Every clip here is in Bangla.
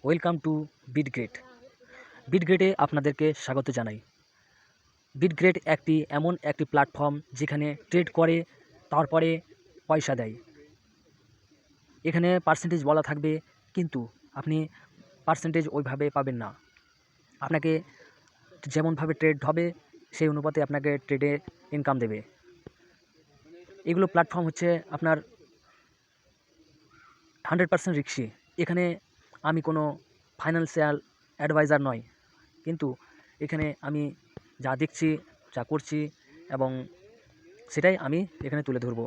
Welcome to বিটগ্রেড। বিটগ্রেডে আপনাদেরকে স্বাগত জানাই। বিটগ্রেড এমন একটি প্ল্যাটফর্ম যেখানে ট্রেড করে তারপরে পয়সা দেয়। এখানে পার্সেন্টেজ বলা থাকবে, কিন্তু আপনি পার্সেন্টেজ ওইভাবে পাবেন না। আপনাকে যেমনভাবে ট্রেড হবে সেই অনুপাতে আপনাকে ট্রেডে ইনকাম দেবে। এগুলো প্ল্যাটফর্ম হচ্ছে আপনার 100% রিস্কি। এখানে আমি কোনো ফাইন্যান্সিয়াল অ্যাডভাইজার নয়, কিন্তু এখানে আমি যা দেখছি, যা করছি এবং সেটাই আমি এখানে তুলে ধরবো।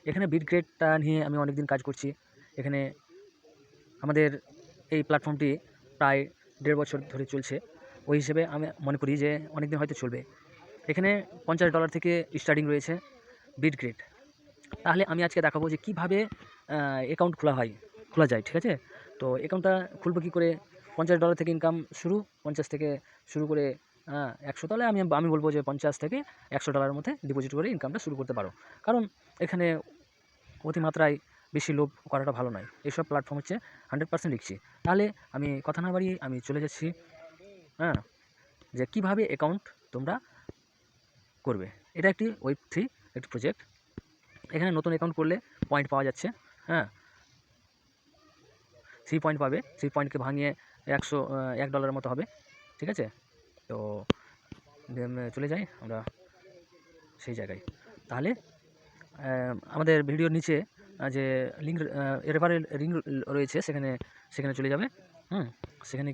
এখানে বিটগ্রেডটা নিয়ে আমি অনেক দিন কাজ করছি। এখানে আমাদের এই প্ল্যাটফর্মটি প্রায় 1.5 বছর ধরে চলছে। ওই হিসেবে আমি মনে করি যে অনেক দিন হয়তো চলবে। এখানে $50 থেকে স্টার্টিং রয়েছে বিটগ্রেড। তাহলে আমি আজকে দেখাবো যে কীভাবে অ্যাকাউন্ট খোলা যায়। ঠিক আছে, তো অ্যাকাউন্টটা খুলবো কী করে। $50 থেকে ইনকাম শুরু, 50 থেকে শুরু করে 100। তাহলে আমি বলবো যে $50 থেকে $100 মধ্যে ডিপোজিট করে ইনকামটা শুরু করতে পারো। কারণ এখানে অতিমাত্রায় বেশি লোভ করাটা ভালো নয়। এইসব প্ল্যাটফর্ম হচ্ছে 100% রিস্কি। তাহলে আমি কথা না বাড়িয়ে আমি চলে যাচ্ছি যে কীভাবে অ্যাকাউন্ট তোমরা করবে। এটা একটি Web3 একটি প্রজেক্ট। এখানে নতুন অ্যাকাউন্ট করলে পয়েন্ট পাওয়া যাচ্ছে। 3 পয়েন্ট পাবে। 3 পয়েন্টকে ভাঙিয়ে $1 মতো হবে। ঠিক আছে, তো চলে যাই আমরা সেই জায়গায়। তাহলে আমাদের ভিডিওর নিচে যে লিঙ্ক রেফারেল লিঙ্ক রয়েছে সেখানে চলে যাবে। সেখানে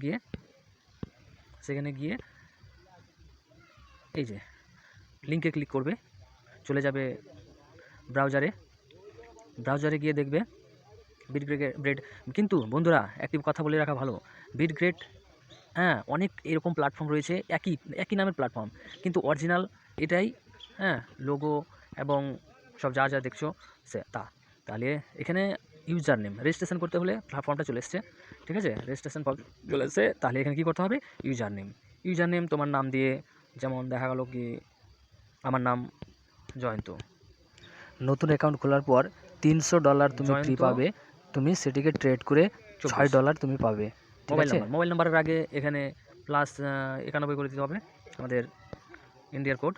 গিয়ে এই যে লিঙ্কে ক্লিক করবে, চলে যাবে ব্রাউজারে গিয়ে দেখবে বিটগ্রেড। কিন্তু বন্ধুরা একটি কথা বলে রাখা ভালো, বিটগ্রেড অনেক এরকম প্ল্যাটফর্ম রয়েছে, একই নামের প্ল্যাটফর্ম, কিন্তু অরিজিনাল এটাই। লোগো এবং সব যা দেখছো তাহলে এখানে ইউজার নেম রেজিস্ট্রেশন করতে হলে প্ল্যাটফর্মটা চলে এসছে। ঠিক আছে, রেজিস্ট্রেশন চলে এসছে। তাহলে এখানে কী করতে হবে, ইউজার নেম তোমার নাম দিয়ে, যেমন দেখা গেল কি আমার নাম জয়ন্ত। নতুন অ্যাকাউন্ট খোলার পর $300 তুমি ফ্রি পাবে। তুমি সেটিকে ট্রেড করে $6 তুমি পাবে। মোবাইল নাম্বারের আগে এখানে +91 করে দিতে হবে আমাদের ইন্ডিয়া কোড।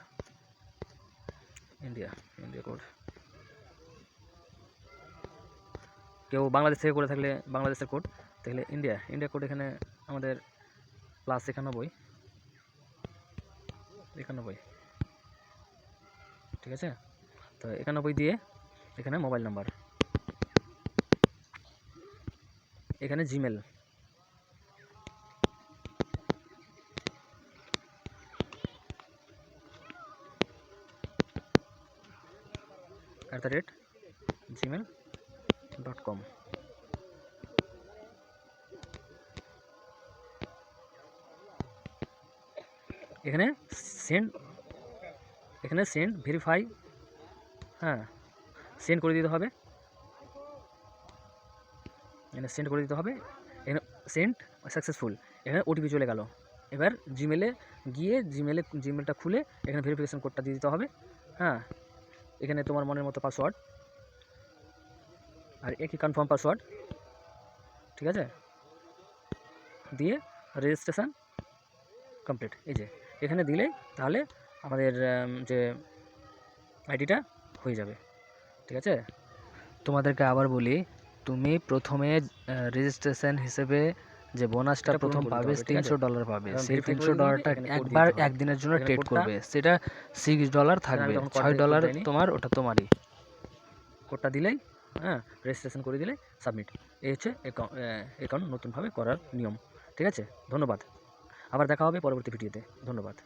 কেউ বাংলাদেশ থেকে করে থাকলে বাংলাদেশের কোড, তাহলে ইন্ডিয়া কোড এখানে আমাদের +91। ঠিক আছে, তো 91 দিয়ে এখানে মোবাইল নাম্বার, এখানে জিমেল, @gmail.com। এখানে সেন্ড ভেরিফাই সেন্ড করে দিতে হবে। এখানে সেন্ড সাকসেসফুল। এখানে ওটিপি চলে গেল। এবার জিমেলে গিয়ে জিমেলটা খুলে এখানে ভেরিফিকেশন কোডটা দিয়ে দিতে হবে। এখানে তোমার মনের মতো পাসওয়ার্ড আর একই কনফার্ম পাসওয়ার্ড। ঠিক আছে, দিয়ে রেজিস্ট্রেশন কমপ্লিট। এই যে এখানে দিলে তাহলে আমাদের যে আইডিটা হয়ে যাবে। ঠিক আছে, তোমাদেরকে আবার বলি, তুমি প্রথমে রেজিস্ট্রেশন হিসেবে যে বোনাসটা প্রথম পাবে $300 পাবে। সেই $300টা একবার একদিনের জন্য ট্রেড করবে, সেটা $6 থাকবে। $6 তোমার, ওটা তোমারই। কোডটা দিলেই রেজিস্ট্রেশন করে দিলে সাবমিট। এই হচ্ছে অ্যাকাউন্ট নতুনভাবে করার নিয়ম। ঠিক আছে, ধন্যবাদ। আবার দেখা হবে পরবর্তী ভিডিওতে। ধন্যবাদ।